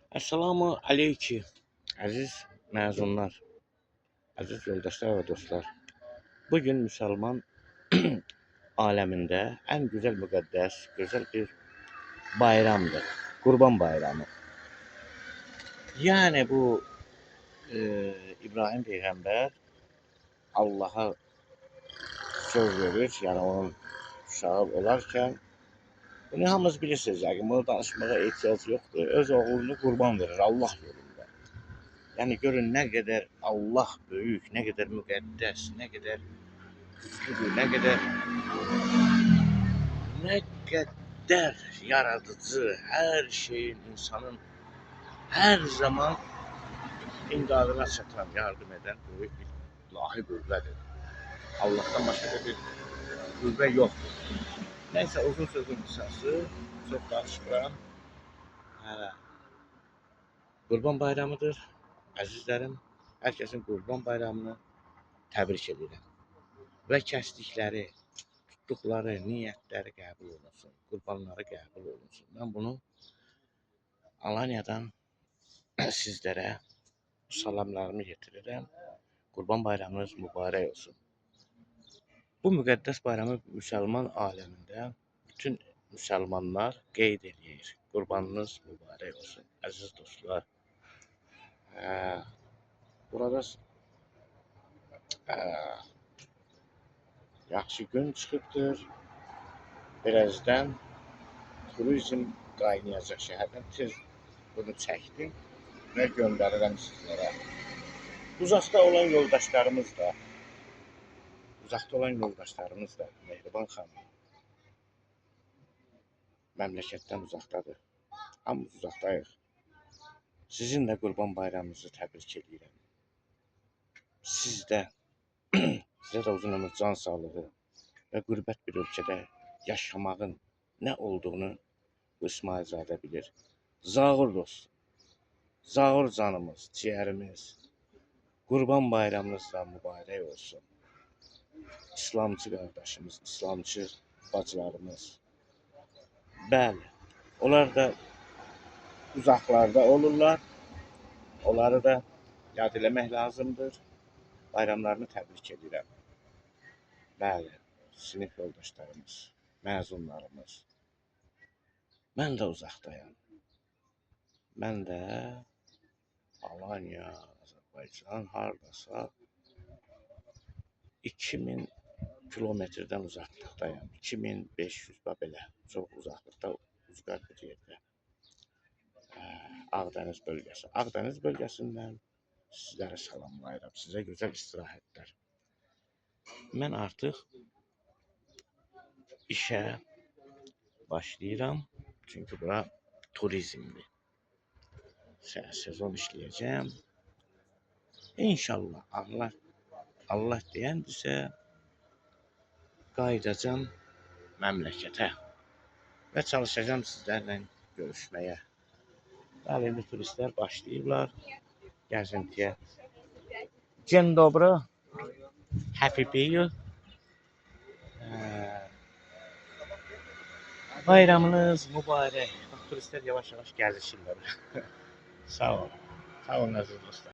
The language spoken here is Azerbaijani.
Assalamu aleyki, əziz məzunlar, əziz yoldaşlar və dostlar. Bugün Müslüman aləmində ən gözəl, müqəddəs, gözəl bir bayramdır. Qurban bayramı. Yəni bu İbrahim Peyğəmbər Allaha söz verir, yəni onun uşağı olarkən bunu hamınız bilirsiniz, yəni bunu danışmağa ehtiyac yoxdur. Öz oğlunu qurban verir Allah yolunda. Yəni görün nə qədər Allah böyük, nə qədər müqəddəs, nə qədər güclüdür, nə qədər yaradıcı, hər şeyin, insanın hər zaman imdadına çatan, yardım edən böyük bir ilahi qüvvədir. Allah'tan başqa bir qüvvə yoxdur. Nəysə, uzun sözün qısası, çox danışmıram. Qurban bayramıdır, əzizlərim. Hər kəsin Qurban bayramını təbrik edirəm. Və kəsdikləri, tutduqları niyyətləri qəbul olunsun, qurbanları qəbul olunsun. Mən bunu Alanya'dan sizlərə salamlarımı yetirirəm. Qurban bayramınız mübarək olsun. Bu müqəddəs bayramı müsəlman aləmində bütün müsəlmanlar qeyd edir. Qurbanınız mübarək olsun, əziz dostlar. Burada yaxşı gün çıxıbdır. Birazdan turizm qaynayacaq şəhərdən. Tez bunu çəkdim və göndərirəm sizlərə. Uzaqda olan yoldaşlarımız da, Mehriban xanım, məmləkətdən uzaqdadır. Hamımız uzaqdayıq. Sizin də Qurban bayramınızı təbrik edirəm. Sizə də uzun ömür, can sağlığı və qürbət bir ölkədə yaşamağın nə olduğunu bu İsmailzadə bilir. Zağur dost, zağur canımız, ciğərimiz, Qurban bayramınız da mübarək olsun. İslamcı qardaşımız, İslamcı bacılarımız. Bəli, onlar da uzaqlarda olurlar. Onları da yad eləmək lazımdır. Bayramlarını təbrik edirəm. Bəli, sinif yoldaşlarımız, məzunlarımız. Mən də uzaqdayam. Mən də Alanya, Azərbaycan hardasa 2000 kilometrdən uzaqlıqdayam. 2500 belə çox uzaqlıqda, uzaq bir yerdə. Ağdəniz bölgəsi. Ağdəniz bölgəsindən sizlərə salamlayıram. Sizə gözəl istirahətlər. Mən artıq işə başlayıram. Çünki bura turizmdir. Sezon işləyəcəm. İnşallah Allah deyəndirsə qayıdacam məmləkətə və çalışacağım sizlərlə görüşməyə. Bəli, indi turistlər başlayırlar gəzintiyə. Dzień dobry, happy New. Bayramınız mübarək. Turistlər yavaş-yavaş gəzişirlər. Sağ olun. Sağ olun əziz dostlar.